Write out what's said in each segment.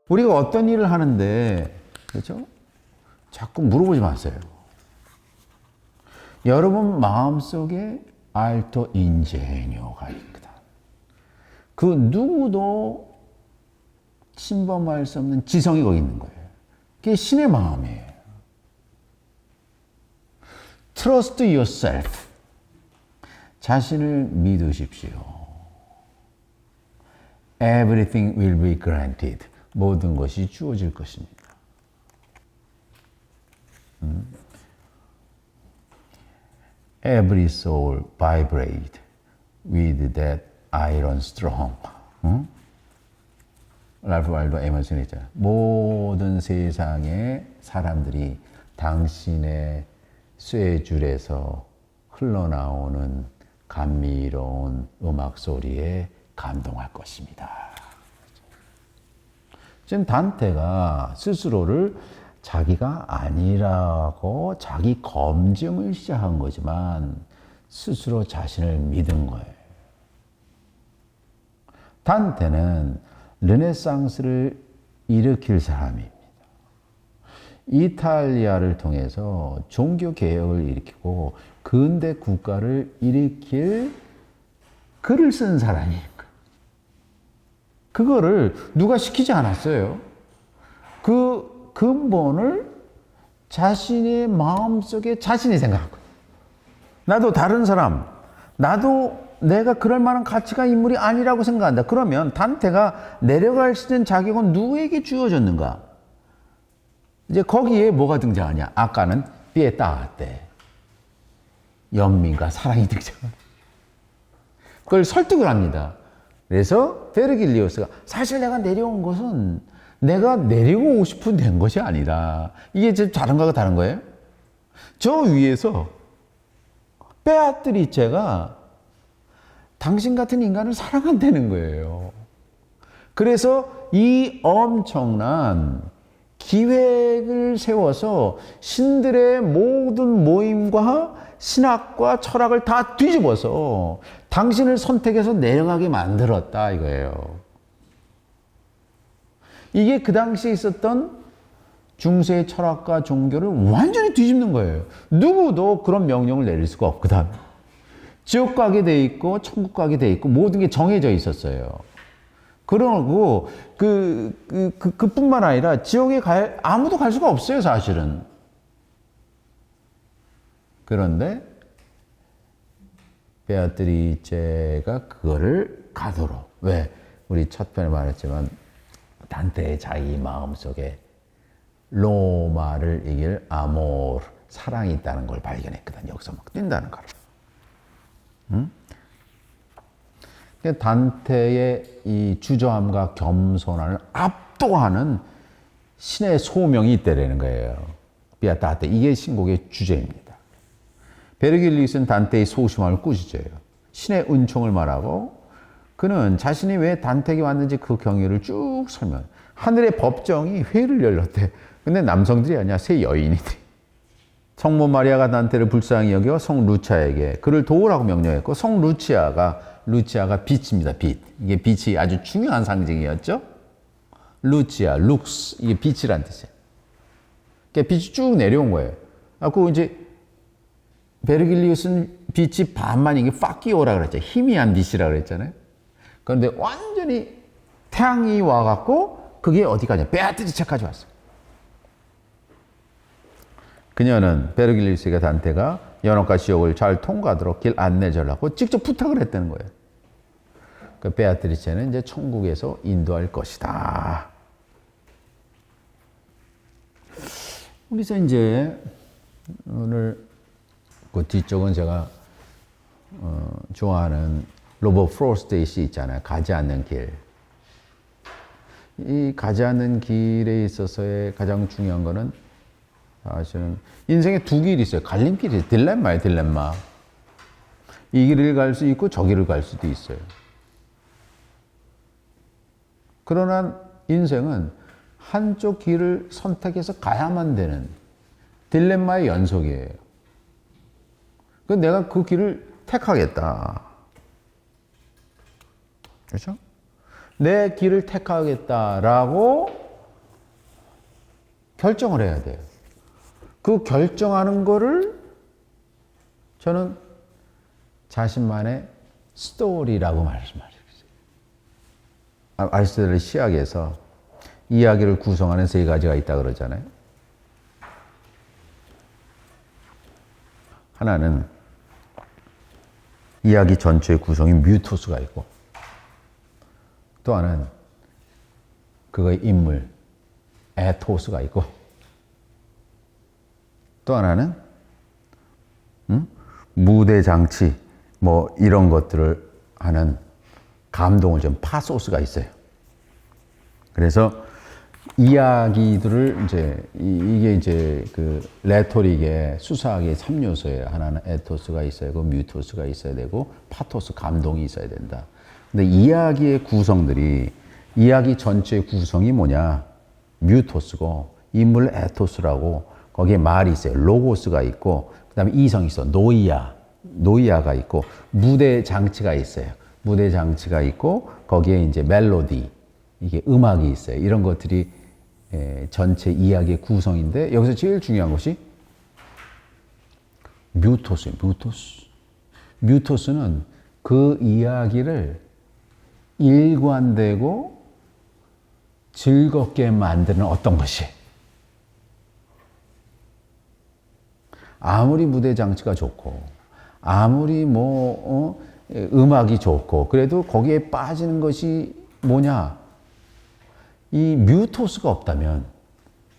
우리가 어떤 일을 하는데, 그렇죠? 자꾸 물어보지 마세요. 여러분 마음속에 알토 인제니오가 있거든. 그 누구도 침범할 수 없는 지성이 거기 있는 거예요. 그게 신의 마음이에요. Trust yourself. 자신을 믿으십시오. Everything will be granted. 모든 것이 주어질 것입니다. Every soul vibrate with that iron strong. 랄프 waldo 에머슨이 있잖아요. 모든 세상의 사람들이 당신의 쇠줄에서 흘러나오는 감미로운 음악 소리에 감동할 것입니다. 지금 단테가 스스로를 자기가 아니라고 자기 검증을 시작한 거지만 스스로 자신을 믿은 거예요. 단테는 르네상스를 일으킬 사람입니다. 이탈리아를 통해서 종교 개혁을 일으키고 근대 국가를 일으킬 글을 쓴 사람이에요. 그거를 누가 시키지 않았어요. 그 근본을 자신의 마음속에 자신이 생각한 거예요. 나도 다른 사람, 나도 내가 그럴 만한 가치가 인물이 아니라고 생각한다. 그러면 단테가 내려갈 수 있는 자격은 누구에게 주어졌는가? 이제 거기에 뭐가 등장하냐? 아까는 피에타테, 연민과 사랑이 등장합니다. 그걸 설득을 합니다. 그래서 베르길리우스가 사실 내가 내려온 것은 내가 내려오고 싶은 된 것이 아니라 이게 지금 다른 거가 다른 거예요? 저 위에서 베아트리체가 당신 같은 인간을 사랑한다는 거예요. 그래서 이 엄청난 기획을 세워서 신들의 모든 모임과 신학과 철학을 다 뒤집어서 당신을 선택해서 내려가게 만들었다 이거예요. 이게 그 당시에 있었던 중세의 철학과 종교를 완전히 뒤집는 거예요. 누구도 그런 명령을 내릴 수가 없거든. 지옥 가게 돼 있고 천국 가게 돼 있고 모든 게 정해져 있었어요. 그러고 그뿐만 아니라 지옥에 아무도 갈 수가 없어요, 사실은. 그런데 베아트리체가 그거를 가도록, 왜? 우리 첫 편에 말했지만 단테의 자기 마음속에 로마를 이길 아모르, 사랑이 있다는 걸 발견했거든. 여기서 막 뛴다는 거라. 응? 단테의 이 주저함과 겸손함을 압도하는 신의 소명이 있다라는 거예요. 비아타테, 이게 신곡의 주제입니다. 베르길리우스는 단테의 소심함을 꾸짖어요. 신의 은총을 말하고 그는 자신이 왜 단테에게 왔는지 그 경위를 쭉 설명. 하늘의 법정이 회를 열렸대. 근데 남성들이 아니야, 새 여인이들이. 성모 마리아가 단테를 불쌍히 여겨 성 루치아에게 그를 도우라고 명령했고, 성 루치아가 빛입니다. 빛. 이게 빛이 아주 중요한 상징이었죠. 루치아, 룩스, 이게 빛이란 뜻이에요. 그러니까 빛이 쭉 내려온 거예요. 그 이제 베르길리우스는 빛이 반만 이게 파키오라 그랬죠. 희미한 빛이라 그랬잖아요. 그런데 완전히 태양이 와갖고 그게 어디 가냐? 베아트리체까지 왔어요. 그녀는 베르길리우스가 단테가 연옥과 지옥을 잘 통과하도록 길 안내해달라고 직접 부탁을 했다는 거예요. 그 베아트리체는 이제 천국에서 인도할 것이다. 그래서 이제 오늘 그 뒤쪽은 제가 좋아하는 로버트 프로스트의 시 있잖아요. 가지 않는 길. 이 가지 않는 길에 있어서의 가장 중요한 거는 사실은 인생에 두 길이 있어요. 갈림길이 딜레마예요, 딜레마. 이 길을 갈 수 있고 저 길을 갈 수도 있어요. 그러나 인생은 한쪽 길을 선택해서 가야만 되는 딜레마의 연속이에요. 내가 그 길을 택하겠다. 그렇죠? 내 길을 택하겠다라고 결정을 해야 돼요. 그 결정하는 거를 저는 자신만의 스토리라고 말씀하셨어요. 아리스토텔레스 시학에서 이야기를 구성하는 세 가지가 있다 그러잖아요. 하나는 이야기 전체의 구성이 뮤토스가 있고, 또 하나는 그거의 인물, 에토스가 있고, 또 하나는 무대 장치 뭐 이런 것들을 하는 감동을 좀 파소스가 있어요. 그래서 이야기들을 이게 이제 그 레토릭의 수사학의 3요소예요. 하나는 에토스가 있어야 되고 뮤토스가 있어야 되고 파토스 감동이 있어야 된다. 근데 이야기의 구성들이 이야기 전체의 구성이 뭐냐? 뮤토스고 인물 에토스라고 거기에 말이 있어요. 로고스가 있고 그다음에 이성이 있어. 노이아가 있고 무대 장치가 있어요. 무대 장치가 있고 거기에 이제 멜로디 이게 음악이 있어요. 이런 것들이 전체 이야기의 구성인데 여기서 제일 중요한 것이 뮤토스예요. 뮤토스는 그 이야기를 일관되고 즐겁게 만드는 어떤 것이 아무리 무대 장치가 좋고 아무리 음악이 좋고 그래도 거기에 빠지는 것이 뭐냐? 이 뮤토스가 없다면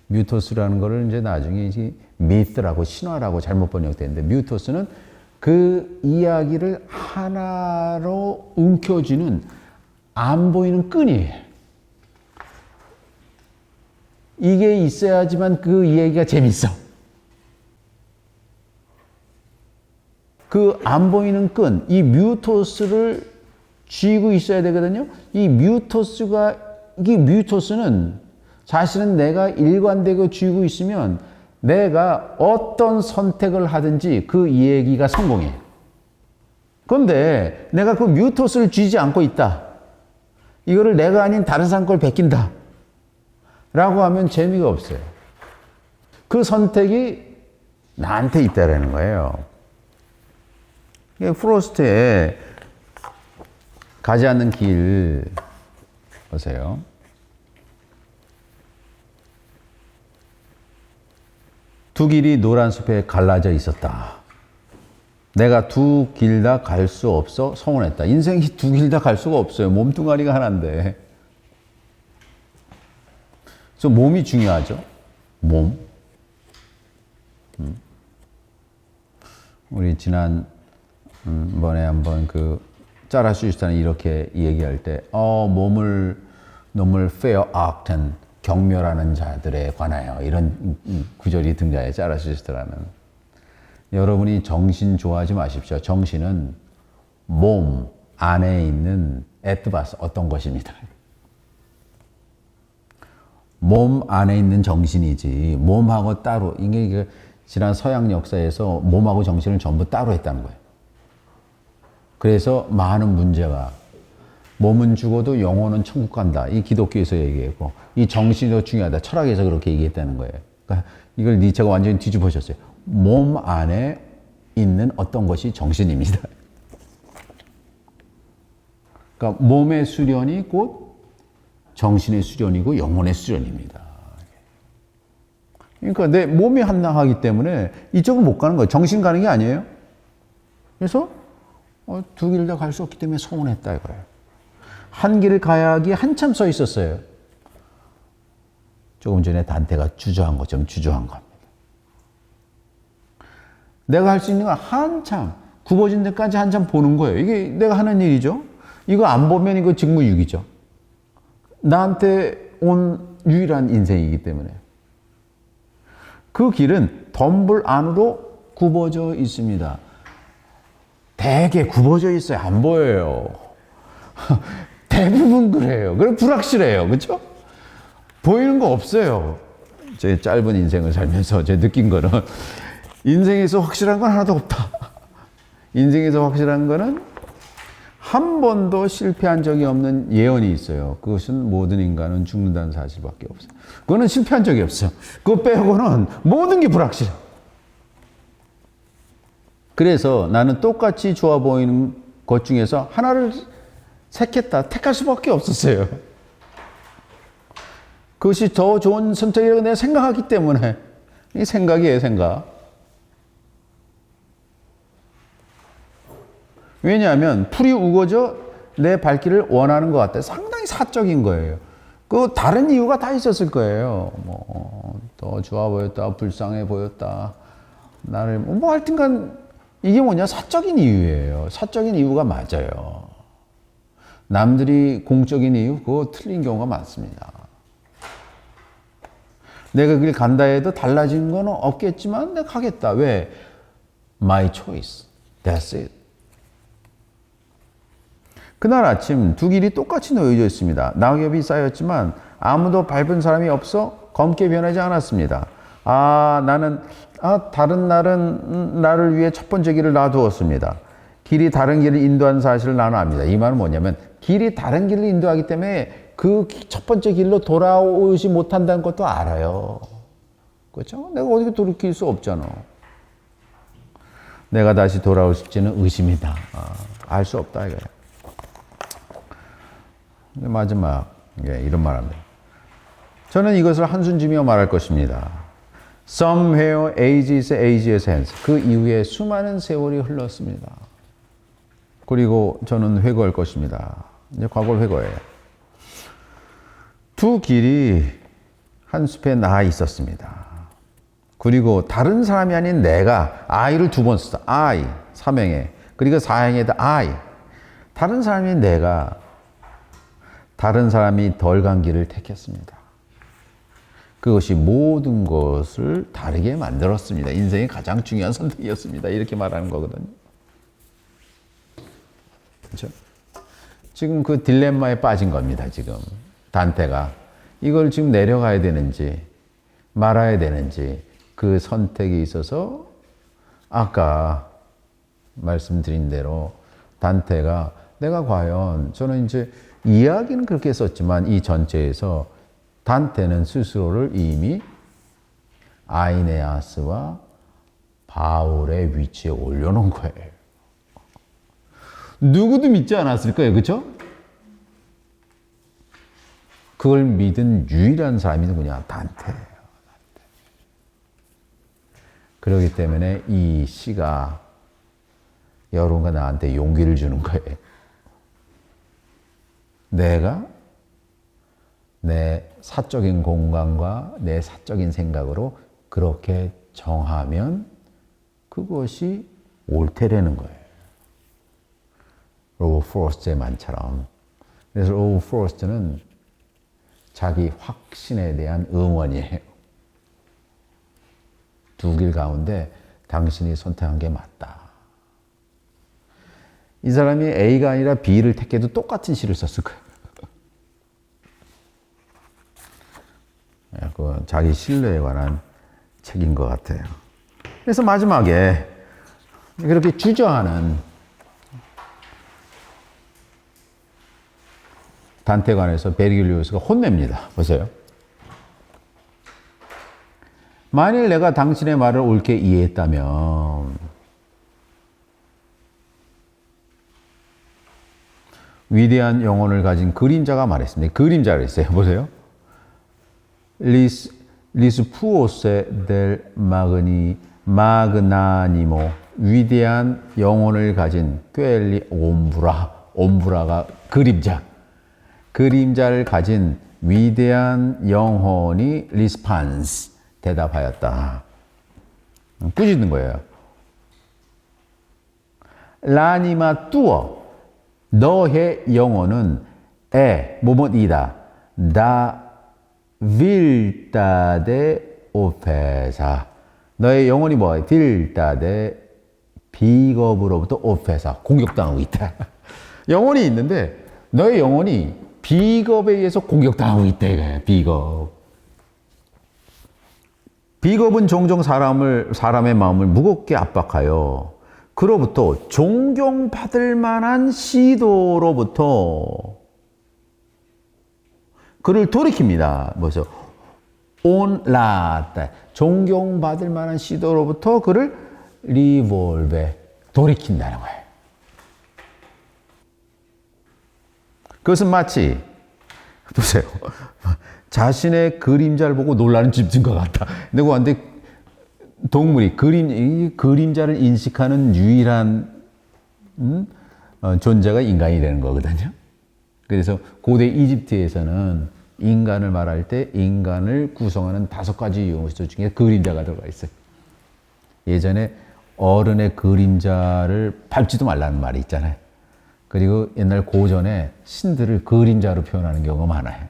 뮤토스라는 거를 이제 나중에 이제 미스라고 신화라고 잘못 번역되는데 뮤토스는 그 이야기를 하나로 움켜쥐는 안 보이는 끈이에요. 이게 있어야지만 그 이야기가 재밌어. 그 안 보이는 끈, 이 뮤토스를 쥐고 있어야 되거든요. 이 뮤토스는 사실은 내가 일관되고 쥐고 있으면 내가 어떤 선택을 하든지 그 얘기가 성공해요. 그런데 내가 그 뮤토스를 쥐지 않고 있다. 이거를 내가 아닌 다른 사람 걸 베낀다. 라고 하면 재미가 없어요. 그 선택이 나한테 있다라는 거예요. 프로스트의 가지 않는 길 보세요. 두 길이 노란 숲에 갈라져 있었다. 내가 두 길 다 갈 수 없어 서운했다. 인생이 두 길 다 갈 수가 없어요. 몸뚱아리가 하나인데. 그래서 몸이 중요하죠. 몸. 우리 지난번에 한번 짜라슈스탄이 이렇게 얘기할 때, 몸을 fair acten, 경멸하는 자들에 관하여 이런 구절이 등장해요. 짜라슈스트라는. 여러분이 정신 좋아하지 마십시오. 정신은 몸 안에 있는 에트바스 어떤 것입니다. 몸 안에 있는 정신이지 몸하고 따로 이게 지난 서양 역사에서 몸하고 정신을 전부 따로 했다는 거예요. 그래서 많은 문제가 몸은 죽어도 영혼은 천국 간다. 이 기독교에서 얘기했고 이 정신이 더 중요하다. 철학에서 그렇게 얘기했다는 거예요. 그러니까 이걸 니체가 완전히 뒤집어졌어요. 몸 안에 있는 어떤 것이 정신입니다. 그러니까 몸의 수련이 곧 정신의 수련이고 영혼의 수련입니다. 그러니까 내 몸이 한량하기 때문에 이쪽은 못 가는 거예요. 정신 가는 게 아니에요. 그래서 두 길 다 갈 수 없기 때문에 서운했다 이거예요. 한 길을 가야 하기에 한참 서 있었어요. 조금 전에 단테가 주저한 것처럼 주저한 겁니다. 내가 할 수 있는 건 한참 굽어진 데까지 한참 보는 거예요. 이게 내가 하는 일이죠. 이거 안 보면 이거 직무유기죠. 나한테 온 유일한 인생이기 때문에. 그 길은 덤불 안으로 굽어져 있습니다. 되게 굽어져 있어요. 안 보여요. 대부분 그래요. 그래 불확실해요. 그렇죠? 보이는 거 없어요. 제 짧은 인생을 살면서 제 느낀 거는 인생에서 확실한 건 하나도 없다. 인생에서 확실한 거는 한 번도 실패한 적이 없는 예언이 있어요. 그것은 모든 인간은 죽는다는 사실밖에 없어요. 그거는 실패한 적이 없어요. 그거 빼고는 모든 게 불확실해요. 그래서 나는 똑같이 좋아 보이는 것 중에서 하나를 택할 수밖에 없었어요. 그것이 더 좋은 선택이라고 내가 생각하기 때문에. 이 생각이에요, 생각. 왜냐하면 풀이 우거져 내 발길을 원하는 것 같아. 상당히 사적인 거예요. 그 다른 이유가 다 있었을 거예요. 더 좋아 보였다, 불쌍해 보였다. 나를 하여튼간 이게 뭐냐? 사적인 이유예요. 사적인 이유가 맞아요. 남들이 공적인 이유 그거 틀린 경우가 많습니다. 내가 그 길 간다 해도 달라진 건 없겠지만 내가 가겠다. 왜? My choice. That's it. 그날 아침 두 길이 똑같이 놓여져 있습니다. 낙엽이 쌓였지만 아무도 밟은 사람이 없어 검게 변하지 않았습니다. 다른 날은 나를 위해 첫 번째 길을 놔두었습니다. 길이 다른 길을 인도한 사실을 나는 압니다. 이 말은 뭐냐면 길이 다른 길을 인도하기 때문에 그 첫 번째 길로 돌아오지 못한다는 것도 알아요. 그렇죠? 내가 어떻게 돌이킬 수 없잖아. 내가 다시 돌아올지는 의심이다. 알 수 없다 이거예요. 마지막 이런 말합니다. 저는 이것을 한숨지며 말할 것입니다. Somewhere ages hence. 그 이후에 수많은 세월이 흘렀습니다. 그리고 저는 회고할 것입니다. 이제 과거를 회고해요. 두 길이 한 숲에 나아 있었습니다. 그리고 다른 사람이 아닌 내가 I를 두 번 썼다. I, 3행에. 그리고 4행에다 I. 다른 사람이 내가 다른 사람이 덜 간 길을 택했습니다. 그것이 모든 것을 다르게 만들었습니다. 인생의 가장 중요한 선택이었습니다. 이렇게 말하는 거거든요. 그렇죠? 지금 그 딜레마에 빠진 겁니다. 지금 단테가 이걸 지금 내려가야 되는지 말아야 되는지 그 선택이 있어서 아까 말씀드린 대로 단테가 내가 과연 저는 이제 이야기는 그렇게 썼지만 이 전체에서 단테는 스스로를 이미 아이네아스와 바울의 위치에 올려놓은 거예요. 누구도 믿지 않았을 거예요. 그렇죠? 그걸 믿은 유일한 사람이 누구냐? 단테예요. 그렇기 때문에 이 시가 여러분과 나한테 용기를 주는 거예요. 내가 내 사적인 공간과 내 사적인 생각으로 그렇게 정하면 그것이 옳다라는 거예요. 로버 포스트의 말처럼. 그래서 로버 포스트는 자기 확신에 대한 응원이에요. 두 길 가운데 당신이 선택한 게 맞다. 이 사람이 A가 아니라 B를 택해도 똑같은 시를 썼을 거예요. 그 자기 신뢰에 관한 책인 것 같아요. 그래서 마지막에 그렇게 주저하는 단테에 관해서 베르길리우스가 혼냅니다. 보세요. 만일 내가 당신의 말을 옳게 이해했다면 위대한 영혼을 가진 그림자가 말했습니다. 그림자를 했어요. 보세요. 리스푸오세 델 마그나니모 위대한 영혼을 가진 꿰엘리 옴브라가 그림자를 가진 위대한 영혼이 리스판스 대답하였다. 꾸짖는 거예요. 라니마 뚜어 너의 영혼은 뭐뭐이다. 다 윌다데 오페사 너의 영혼이 뭐야? 딜다데 비겁으로부터 오페사 공격당하고 있다. 영혼이 있는데 너의 영혼이 비겁에 의해서 공격당하고 있다 이거야. 비겁은 종종 사람의 마음을 무겁게 압박하여 그로부터 존경받을 만한 시도로부터 그를 돌이킵니다. 뭐죠? 온라다. 존경받을 만한 시도로부터 그를 리볼베 돌이킨다는 거예요. 그것은 마치 보세요. 자신의 그림자를 보고 놀라는 짐승과 같다. 근데 동물이 그림자를 인식하는 유일한 존재가 인간이 되는 거거든요. 그래서 고대 이집트에서는 인간을 말할 때 인간을 구성하는 5가지 요소 중에 그림자가 들어가 있어요. 예전에 어른의 그림자를 밟지도 말라는 말이 있잖아요. 그리고 옛날 고전에 신들을 그림자로 표현하는 경우가 많아요.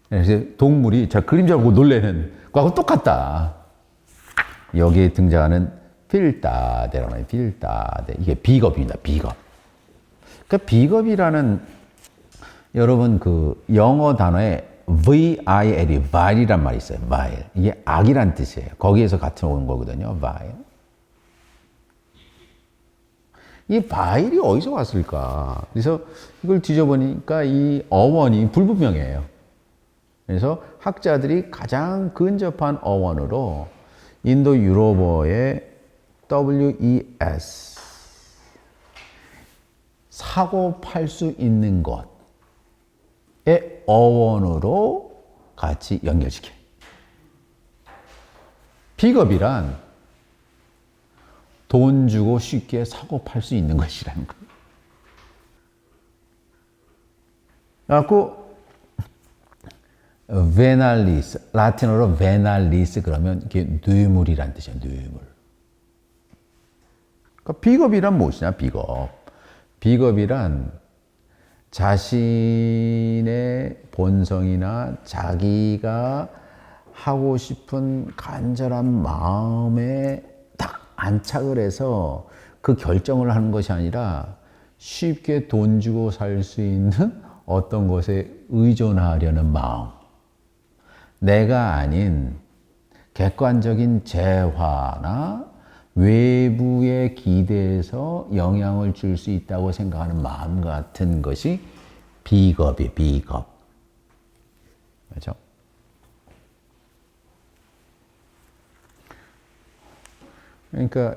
그래서 동물이 자 그림자를 보고 놀래는 거하고 똑같다. 여기에 등장하는 필다데라는 거예요. 필다데. 이게 비겁입니다. 비겁. 그러니까 비겁이라는 여러분 그 영어 단어에 vil이 vile이란 말이 있어요. vile. 이게 악이란 뜻이에요. 거기에서 같이 오는 거거든요. vile. 이 vile이 어디서 왔을까? 그래서 이걸 뒤져보니까 이 어원이 불분명해요. 그래서 학자들이 가장 근접한 어원으로 인도 유럽어의 WES 사고 팔 수 있는 것의 어원으로 같이 연결시켜. 비겁이란 돈 주고 쉽게 사고 팔 수 있는 것이라는 거예요. 그래갖고 베날리스, 라틴어로 베날리스 그러면 이게 뇌물이란 뜻이야, 뇌물. 그러니까 비겁이란 무엇이냐, 비겁. 비겁이란 자신의 본성이나 자기가 하고 싶은 간절한 마음에 딱 안착을 해서 그 결정을 하는 것이 아니라 쉽게 돈 주고 살 수 있는 어떤 것에 의존하려는 마음. 내가 아닌 객관적인 재화나 외부의 기대에서 영향을 줄 수 있다고 생각하는 마음 같은 것이 비겁이에요, 비겁. 그렇죠? 그러니까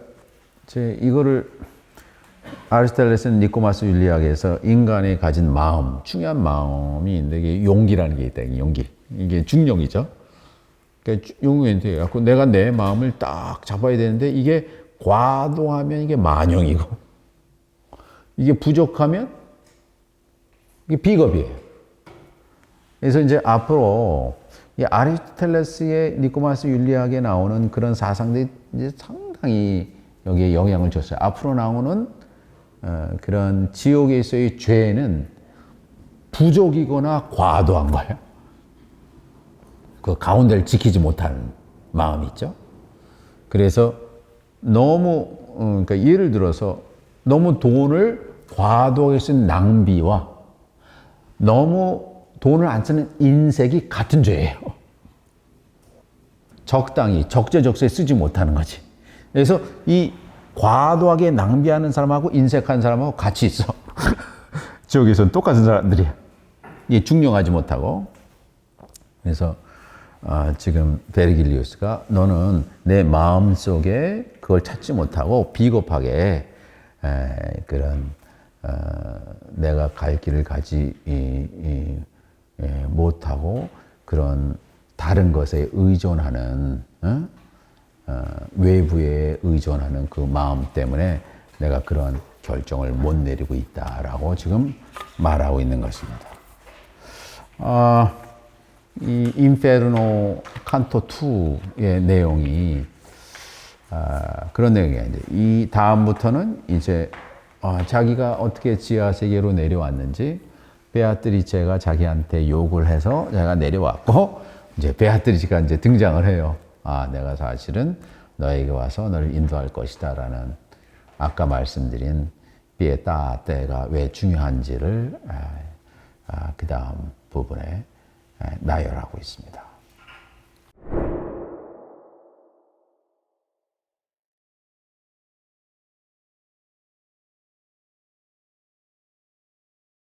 이거를 아리스토텔레스는 니코마스 윤리학에서 인간이 가진 마음, 중요한 마음이 있는데 이게 용기라는 게 있다. 용기. 이게 중용이죠. 그러니까 용기인데 갖고 내가 내 마음을 딱 잡아야 되는데 이게 과도하면 이게 만용이고 이게 부족하면 이게 비겁이에요. 그래서 이제 앞으로 이 아리스토텔레스의 니코마스 윤리학에 나오는 그런 사상들이 이제 상당히 여기에 영향을 줬어요. 앞으로 나오는 그런 지옥에서의 죄는 부족이거나 과도한 거예요. 그 가운데를 지키지 못하는 마음이 있죠. 그래서 너무 그러니까 예를 들어서 너무 돈을 과도하게 쓴 낭비와 너무 돈을 안 쓰는 인색이 같은 죄예요. 적당히 적재적소에 쓰지 못하는 거지. 그래서 이 과도하게 낭비하는 사람하고 인색한 사람하고 같이 있어. 지옥에서는 똑같은 사람들이야. 이게 중용하지 못하고. 그래서 지금 베르길리우스가 너는 내 마음 속에 그걸 찾지 못하고 비겁하게 그런 내가 갈 길을 가지 못하고 그런 다른 것에 의존하는 외부에 의존하는 그 마음 때문에 내가 그런 결정을 못 내리고 있다라고 지금 말하고 있는 것입니다. 이 인페르노 칸토 2의 내용이 그런 내용이에요. 이 다음부터는 이제 자기가 어떻게 지하 세계로 내려왔는지 베아트리체가 자기한테 욕을 해서 자기가 내려왔고 이제 베아트리체가 이제 등장을 해요. 내가 사실은 너에게 와서 너를 인도할 것이다라는 아까 말씀드린 피에타테가 왜 중요한지를 그 다음 부분에 나열하고 있습니다.